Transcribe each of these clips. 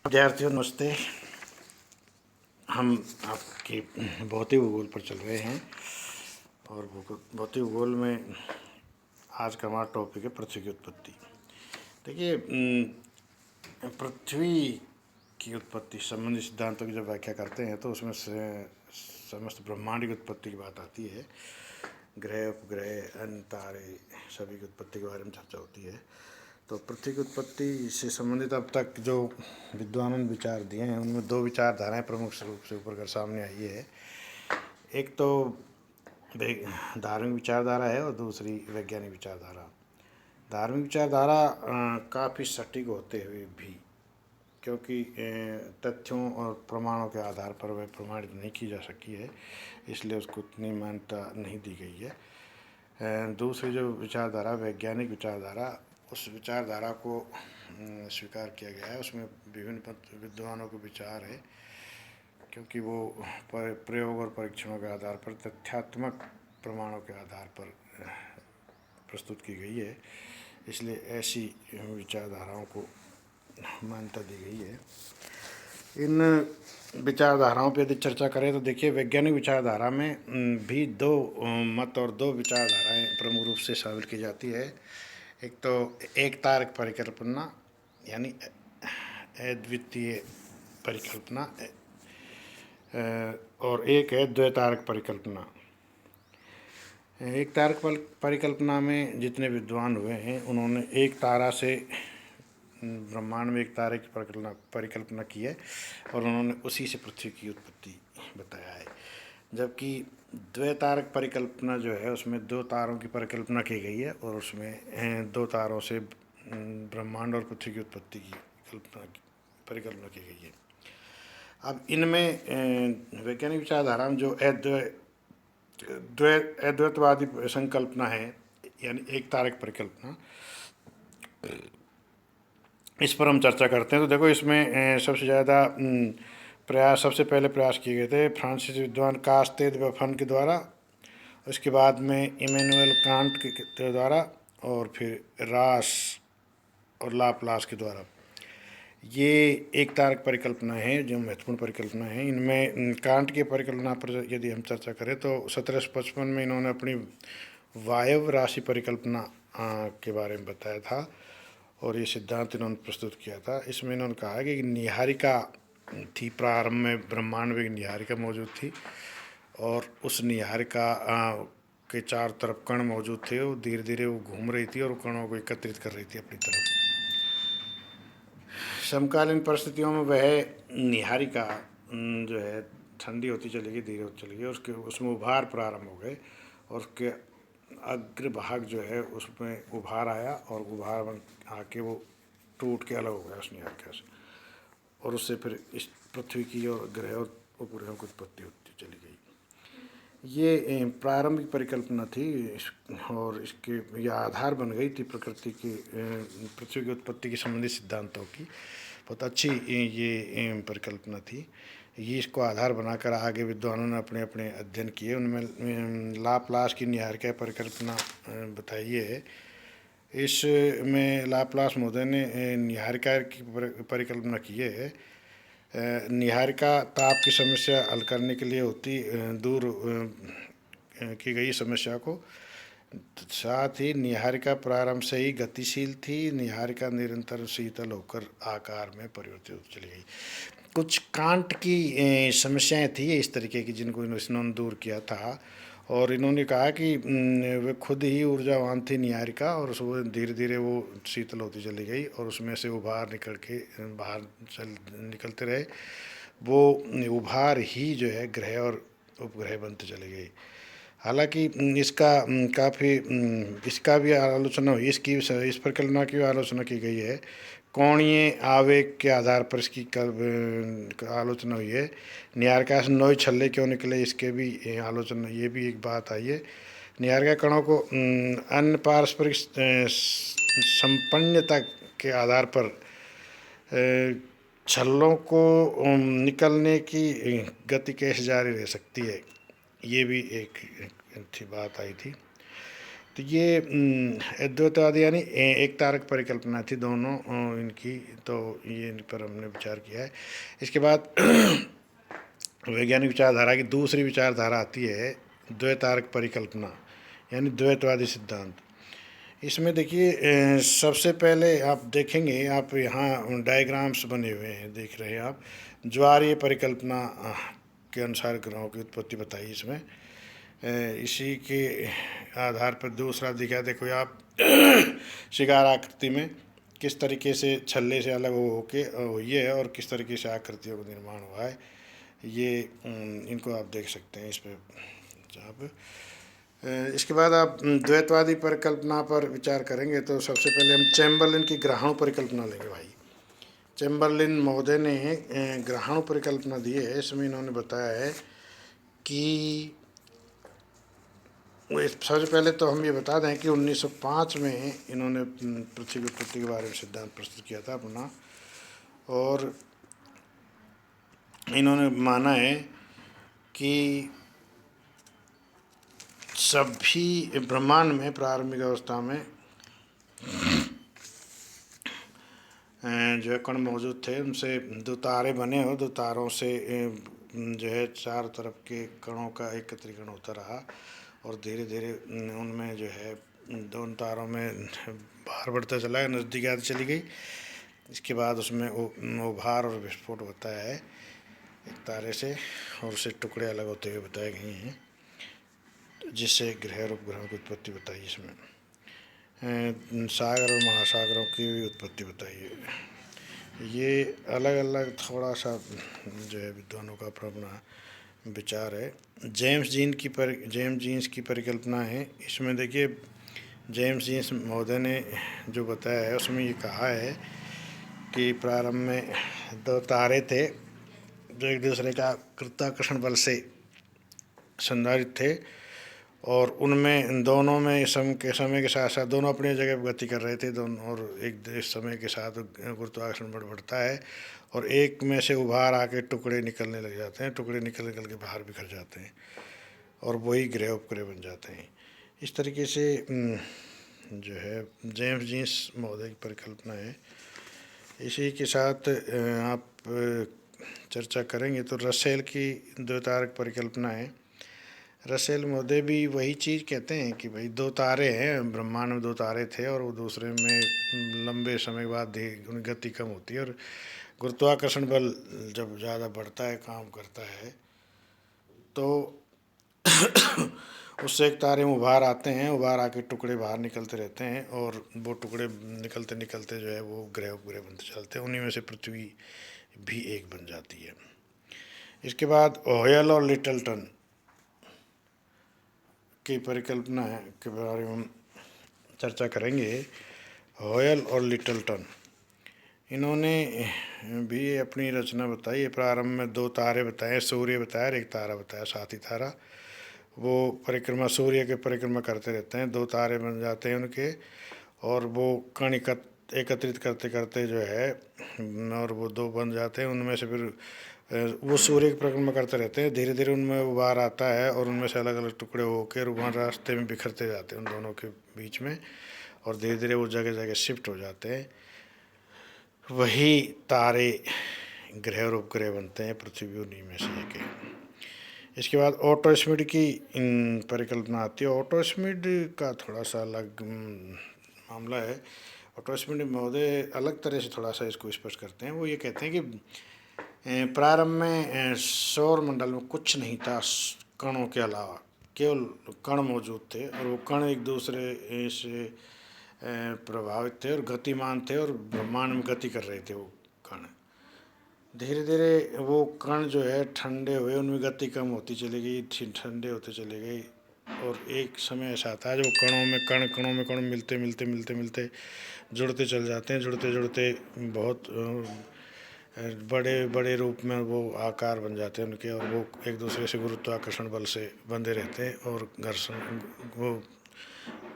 विद्यार्थियों नमस्ते। हम आपके भौतिक भूगोल पर चल रहे हैं और भौतिक भूगोल में आज का हमारा टॉपिक है पृथ्वी की उत्पत्ति। देखिए, पृथ्वी की उत्पत्ति संबंधी सिद्धांतों की जब व्याख्या करते हैं तो उसमें से समस्त ब्रह्मांड की उत्पत्ति की बात आती है। ग्रह, उपग्रह, अन्य तारे सभी की उत्पत्ति के बारे में चर्चा होती है। तो पृथ्वी की उत्पत्ति से संबंधित अब तक जो विद्वानों ने विचार दिए हैं उनमें दो विचारधाराएं प्रमुख रूप से ऊपर कर सामने आई है। एक तो धार्मिक विचारधारा है और दूसरी वैज्ञानिक विचारधारा। धार्मिक विचारधारा काफ़ी सटीक होते हुए भी, क्योंकि तथ्यों और प्रमाणों के आधार पर वह प्रमाणित नहीं की जा सकी है, इसलिए उसको उतनी मान्यता नहीं दी गई है। दूसरी जो विचारधारा वैज्ञानिक विचारधारा, उस विचारधारा को स्वीकार किया गया है। उसमें विभिन्न विद्वानों के विचार है, क्योंकि वो प्रयोग और परीक्षणों के आधार पर, तथ्यात्मक प्रमाणों के आधार पर प्रस्तुत की गई है, इसलिए ऐसी विचारधाराओं को मान्यता दी गई है। इन विचारधाराओं पर यदि चर्चा करें तो देखिए, वैज्ञानिक विचारधारा में भी दो मत और दो विचारधाराएं प्रमुख रूप से शामिल की जाती है। एक तो एक तारक परिकल्पना यानी अद्वितीय परिकल्पना, और एक है द्वैतारक परिकल्पना। एक तारक परिकल्पना में जितने विद्वान हुए हैं उन्होंने एक तारा से ब्रह्मांड में एक तारे की परिकल्पना की है और उन्होंने उसी से पृथ्वी की उत्पत्ति बताया है। जबकि द्वैतारक परिकल्पना जो है उसमें दो तारों की परिकल्पना की गई है और उसमें दो तारों से ब्रह्मांड और पृथ्वी की उत्पत्ति की परिकल्पना की गई है। अब इनमें वैज्ञानिक विचारधारा में जो अद्वैतवादी संकल्पना है यानी एक तारक परिकल्पना, इस पर हम चर्चा करते हैं। तो देखो, इसमें सबसे ज़्यादा सबसे पहले प्रयास किए गए थे फ्रांसीसी विद्वान कास्तेद बफन के द्वारा, उसके बाद में इमैनुअल कांट के द्वारा और फिर रास और लाप्लास के द्वारा। ये एक तारक परिकल्पना है जो महत्वपूर्ण परिकल्पना है। इनमें कांट की परिकल्पना पर यदि हम चर्चा करें तो 1755 में इन्होंने अपनी वायव राशि परिकल्पना के बारे में बताया था और ये सिद्धांत इन्होंने प्रस्तुत किया था। इसमें इन्होंने कहा कि निहारिका थी, प्रारंभ में ब्रह्मांड में एक निहारिका मौजूद थी और उस निहारिका के चारों तरफ कण मौजूद थे। वो धीरे धीरे वो घूम रही थी और कणों को एकत्रित कर रही थी अपनी तरफ। समकालीन परिस्थितियों में वह निहारिका जो है ठंडी होती चली गई, धीरे होती चली गई, उसके उसमें उभार प्रारंभ हो गए और उसके अग्रभाग जो है उसमें उभार आया और उभार आके वो टूट के अलग हो गया उस निहारिका से, और उससे फिर इस पृथ्वी की और ग्रह और उपग्रहों की उत्पत्ति होती चली गई। ये प्रारंभिक परिकल्पना थी और इसके यह आधार बन गई थी प्रकृति की पृथ्वी की उत्पत्ति के संबंधित सिद्धांतों की। बहुत अच्छी ये परिकल्पना थी। ये इसको आधार बनाकर आगे विद्वानों ने अपने अपने अध्ययन किए। उनमें लाप्लास की निहारिका परिकल्पना बताई है। इसमें लाप्लास महोदय ने निहारिका की परिकल्पना की है। निहारिका ताप की समस्या हल करने के लिए होती, दूर की गई समस्या को। साथ ही निहारिका प्रारंभ से ही गतिशील थी। निहारिका निरंतर शीतल होकर आकार में परिवर्तित होती चली गई। कुछ कांट की समस्याएं थी इस तरीके की जिनको इन्होंने दूर किया था और इन्होंने कहा कि वे खुद ही ऊर्जावान थी निहारिका और उसको धीरे धीरे वो शीतल होती चली गई और उसमें से उभार निकल के बाहर निकलते रहे। वो उभार ही जो है ग्रह और उपग्रह बनते चले गए। हालांकि इसका भी आलोचना हुई, इस परिकल्पना की आलोचना की गई है। कोणीय आवेग के आधार पर इसकी आलोचना हुई है। निहारिका से नोए छल्ले क्यों निकले, इसके भी आलोचना, ये भी एक बात आई है। निहारिका कणों को अन्य पारस्परिक संपन्नता के आधार पर छल्लों को निकलने की गति कैसे जारी रह सकती है, ये भी एक बात आई थी। तो ये अद्वैतवादी यानी एक तारक परिकल्पना थी दोनों इनकी, तो ये इन पर हमने विचार किया है। इसके बाद वैज्ञानिक विचारधारा की दूसरी विचारधारा आती है द्वैतारक परिकल्पना यानी द्वैतवादी सिद्धांत। इसमें देखिए सबसे पहले आप देखेंगे, आप यहाँ डायग्राम्स बने हुए हैं देख रहे हैं आप, ज्वारीय परिकल्पना के अनुसार ग्रहों की उत्पत्ति बताई इसमें। इसी के आधार पर दूसरा दिखा, देखो आप शिकार आकृति में किस तरीके से छल्ले से अलग हो होके हुई है और किस तरीके से आकृतियों का निर्माण हुआ है, ये इनको आप देख सकते हैं इस पर जहाँ पे। इसके बाद आप द्वैतवादी परिकल्पना पर विचार करेंगे तो सबसे पहले हम चैम्बरलिन की ग्रहाणु परिकल्पना लेंगे भाई। चैम्बरलिन महोदय ने ग्रहाणु परिकल्पना दी है। इसमें इन्होंने बताया है कि सबसे पहले तो हम ये बता दें कि 1905 में इन्होंने पृथ्वी की उत्पत्ति के बारे में सिद्धांत प्रस्तुत किया था अपना, और इन्होंने माना है कि सभी ब्रह्मांड में प्रारंभिक अवस्था में जो है कण मौजूद थे, उनसे दो तारे बने हो, दो तारों से जो है चारों तरफ के कणों का एकत्रीकरण होता रहा और धीरे धीरे उनमें जो है दोनों तारों में भार बढ़ता चला गया, नज़दीक आती चली गई। इसके बाद उसमें उभार और विस्फोट होता है एक तारे से और उससे टुकड़े अलग होते हुए बताए गए हैं, जिससे ग्रह और उपग्रहों की उत्पत्ति बताई। इसमें सागर और महासागरों की भी उत्पत्ति बताई है। ये अलग अलग थोड़ा सा जो है विद्वानों का अपना विचार है। जेम्स जीन्स की परिकल्पना है। इसमें देखिए जेम्स जीन्स महोदय ने जो बताया है उसमें ये कहा है कि प्रारंभ में दो तारे थे जो एक दूसरे का गुरुत्वाकर्षण बल से संधारित थे और उनमें दोनों में समय के साथ साथ दोनों अपनी जगह पर गति कर रहे थे दोनों, और एक समय के साथ गुरुत्वाकर्षण बल बढ़ता है और एक में से उभार आके टुकड़े निकलने लग जाते हैं, टुकड़े निकल के बाहर बिखर जाते हैं और वही ग्रह उपग्रह बन जाते हैं। इस तरीके से जो है जेम्स जीन्स महोदय की परिकल्पना है। इसी के साथ आप चर्चा करेंगे तो रसेल की द्वैतारक परिकल्पना है। रसेल महोदय भी वही चीज़ कहते हैं कि भाई दो तारे हैं, ब्रह्मांड में दो तारे थे और वो दूसरे में लंबे समय के बाद उनकी गति कम होती है और गुरुत्वाकर्षण बल जब ज़्यादा बढ़ता है, काम करता है, तो उससे एक तारे में उभार आते हैं, उभार आके टुकड़े बाहर निकलते रहते हैं और वो टुकड़े निकलते निकलते जो है वो ग्रह उपग्रह बनते चलते हैं, उन्हीं में से पृथ्वी भी एक बन जाती है। इसके बाद हॉयल और लिटलटन की परिकल्पना है के बारे में हम चर्चा करेंगे। हॉयल और लिटलटन इन्होंने भी अपनी रचना बताई है। प्रारंभ में दो तारे बताए, सूर्य बताया और एक तारा बताया, साथी तारा। वो परिक्रमा सूर्य के परिक्रमा करते रहते हैं, दो तारे बन जाते हैं उनके और वो कण एकत्रित करते करते जो है और वो दो बन जाते हैं, उनमें से फिर वो सूर्य की परिक्रमा करते रहते हैं, धीरे धीरे उनमें उभार आता है और उनमें से अलग अलग टुकड़े होकर वहाँ रास्ते में बिखरते जाते हैं उन दोनों के बीच में और धीरे धीरे वो जगह जगह शिफ्ट हो जाते हैं। वही तारे ग्रह और उपग्रह बनते हैं, पृथ्वी उन्हीं में से एक है। इसके बाद ओटो स्मिड की परिकल्पना आती है। ओटो स्मिड का थोड़ा सा अलग मामला है। ओटो स्मिड महोदय अलग तरह से थोड़ा सा इसको स्पष्ट करते हैं। वो ये कहते हैं कि प्रारंभ में सौर मंडल में कुछ नहीं था कणों के अलावा, केवल कण मौजूद थे और वो कण एक दूसरे से प्रभावित थे और गतिमान थे और ब्रह्मांड में गति कर रहे थे। वो कण धीरे धीरे वो कण जो है ठंडे हुए, उनमें गति कम होती चली गई, ठंडे होते चले गए और एक समय ऐसा आता है जो कणों में कण मिलते मिलते मिलते मिलते जुड़ते चल जाते हैं, जुड़ते जुड़ते बहुत बड़े बड़े रूप में वो आकार बन जाते हैं उनके और वो एक दूसरे से गुरुत्वाकर्षण बल से बंधे रहते हैं और घर्षण वो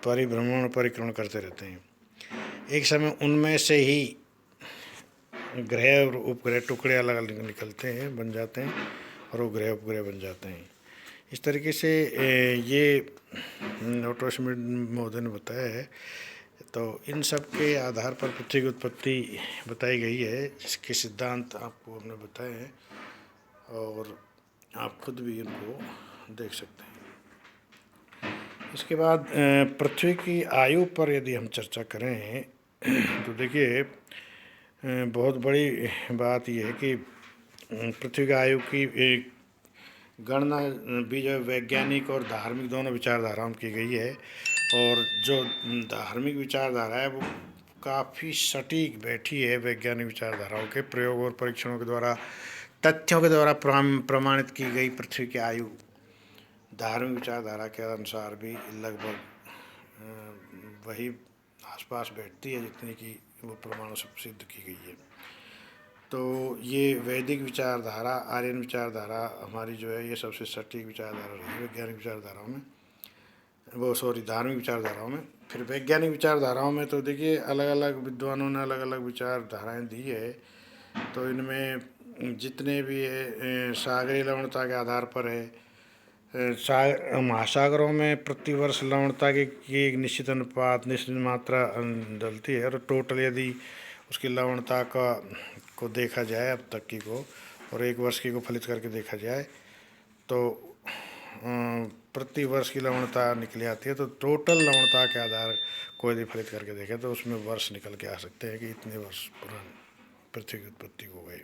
परिभ्रमण परिक्रमण करते रहते हैं। एक समय उनमें से ही ग्रह और उपग्रह टुकड़े अलग अलग निकलते हैं, बन जाते हैं और वो ग्रह उपग्रह बन जाते हैं। इस तरीके से ये डॉक्टर श्मिट महोदय ने बताया है। तो इन सब के आधार पर पृथ्वी की उत्पत्ति बताई गई है, जिसके सिद्धांत आपको हमने बताए हैं और आप खुद भी इनको देख सकते हैं। इसके बाद पृथ्वी की आयु पर यदि हम चर्चा करें तो देखिए बहुत बड़ी बात यह है कि पृथ्वी की आयु की गणना भी जो वैज्ञानिक और धार्मिक दोनों विचारधाराओं में की गई है। और जो धार्मिक विचारधारा है वो काफ़ी सटीक बैठी है वैज्ञानिक विचारधाराओं के प्रयोग और परीक्षणों के द्वारा, तथ्यों के द्वारा प्रमाणित की गई पृथ्वी की आयु धार्मिक विचारधारा के अनुसार भी लगभग वही आसपास बैठती है जितनी कि वो प्रमाणों से सिद्ध की गई है। तो ये वैदिक विचारधारा, आर्यन विचारधारा हमारी जो है ये सबसे सटीक विचारधारा रही है वैज्ञानिक विचारधाराओं में, धार्मिक विचारधाराओं में। फिर वैज्ञानिक विचारधाराओं में तो देखिए अलग अलग विद्वानों ने अलग अलग विचारधाराएं दी है। तो इनमें जितने भी है सागरीय लवणता के आधार पर है, महासागरों में प्रतिवर्ष लवणता की एक निश्चित अनुपात, निश्चित मात्रा डलती है। और टोटल यदि उसकी लवणता को देखा जाए अब तक की को, और एक वर्ष की को फलित करके देखा जाए तो प्रति वर्ष की लवणता निकली आती है। तो टोटल लवणता के आधार को यदि फलित करके देखें तो उसमें वर्ष निकल के आ सकते हैं कि इतने वर्ष पुरानी पृथ्वी की उत्पत्ति हो गई।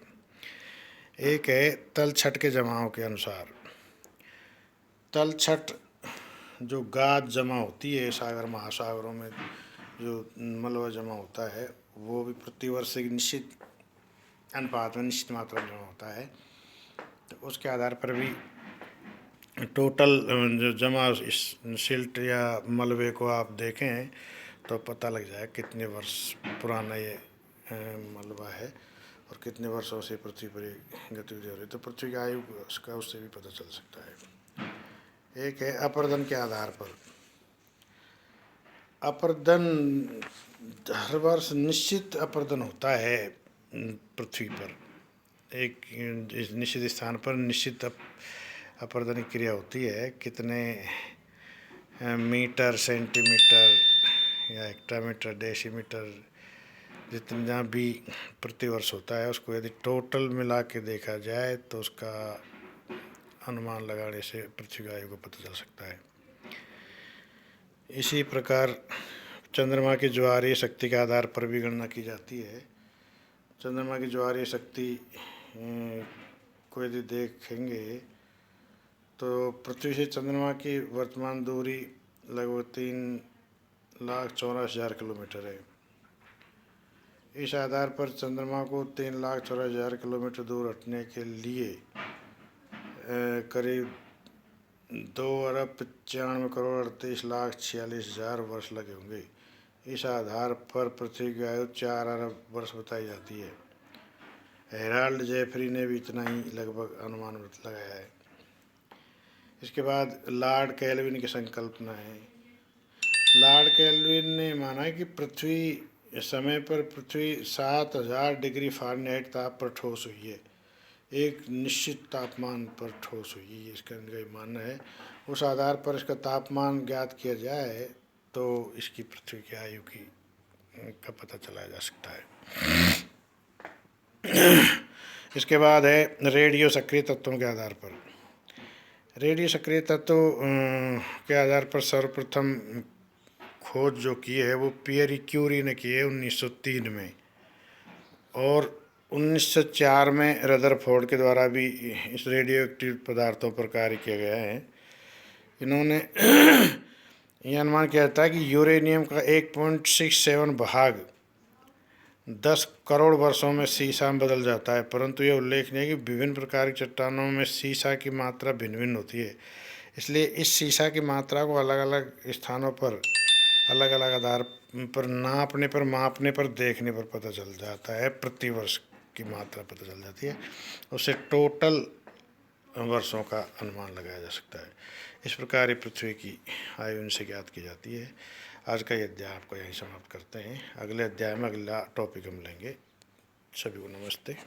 एक है तलछट के जमाव के अनुसार। तलछट जो गाद जमा होती है सागर महासागरों में, जो मलबा जमा होता है, वो भी प्रतिवर्ष एक निश्चित अनुपात में निश्चित मात्रा में जमा होता है। तो उसके आधार पर भी टोटल जो जमा इस सिल्ट या मलबे को आप देखें तो पता लग जाए कितने वर्ष पुराना ये मलबा है और कितने वर्षों से पृथ्वी पर गतिविधि हो रही है। तो पृथ्वी की आयु का उससे भी पता चल सकता है। एक है अपरदन के आधार पर। अपरदन हर वर्ष निश्चित अपरदन होता है पृथ्वी पर, एक निश्चित स्थान पर निश्चित अपरदन क्रिया होती है। कितने मीटर, सेंटीमीटर या हेक्टामीटर, डेसीमीटर, जितना जहाँ भी प्रतिवर्ष होता है उसको यदि टोटल मिला के देखा जाए तो उसका अनुमान लगाने से पृथ्वी की आयु को पता चल सकता है। इसी प्रकार चंद्रमा की ज्वारीय शक्ति के आधार पर भी गणना की जाती है। चंद्रमा की ज्वारीय शक्ति को यदि देखेंगे तो पृथ्वी से चंद्रमा की वर्तमान दूरी लगभग 3,84,000 किलोमीटर है। इस आधार पर चंद्रमा को 3,84,000 किलोमीटर दूर हटने के लिए करीब 2,95,38,46,46,000 वर्ष लगे होंगे। इस आधार पर पृथ्वी की आयु 4 अरब वर्ष बताई जाती है। हेराल्ड जेफरी ने भी इतना ही लगभग अनुमान लगाया है। इसके बाद लॉर्ड केल्विन की संकल्पना है। लॉर्ड केल्विन ने माना है कि पृथ्वी समय पर पृथ्वी 7,000 डिग्री फ़ारेनहाइट ताप पर ठोस हुई है, एक निश्चित तापमान पर ठोस हुई है, इसका इनका मानना है। उस आधार पर इसका तापमान ज्ञात किया जाए तो इसकी पृथ्वी की आयु का पता चलाया जा सकता है। इसके बाद है रेडियो सक्रिय तत्वों के आधार पर। रेडियो सक्रिय तत्व के आधार पर सर्वप्रथम खोज जो की है वो पियरी क्यूरी ने की है 1903 में, और 1904 में रदरफोर्ड के द्वारा भी इस रेडियो एक्टिव पदार्थों पर कार्य किया गया है। इन्होंने यह अनुमान किया जाता है कि यूरेनियम का 1.67 भाग 10 करोड़ वर्षों में सीसा में बदल जाता है, परंतु यह उल्लेखनीय है कि विभिन्न प्रकार की चट्टानों में सीसा की मात्रा भिन्न भिन्न होती है। इसलिए इस सीसा की मात्रा को अलग अलग स्थानों पर अलग अलग आधार पर मापने पर देखने पर पता चल जाता है, प्रतिवर्ष की मात्रा पता चल जाती है, उससे टोटल वर्षों का अनुमान लगाया जा सकता है। इस प्रकार ये पृथ्वी की आयु इनसे ज्ञात की जाती है। आज का ये अध्याय आपको यहीं समाप्त करते हैं। अगले अध्याय में अगला टॉपिक हम लेंगे। सभी को नमस्ते।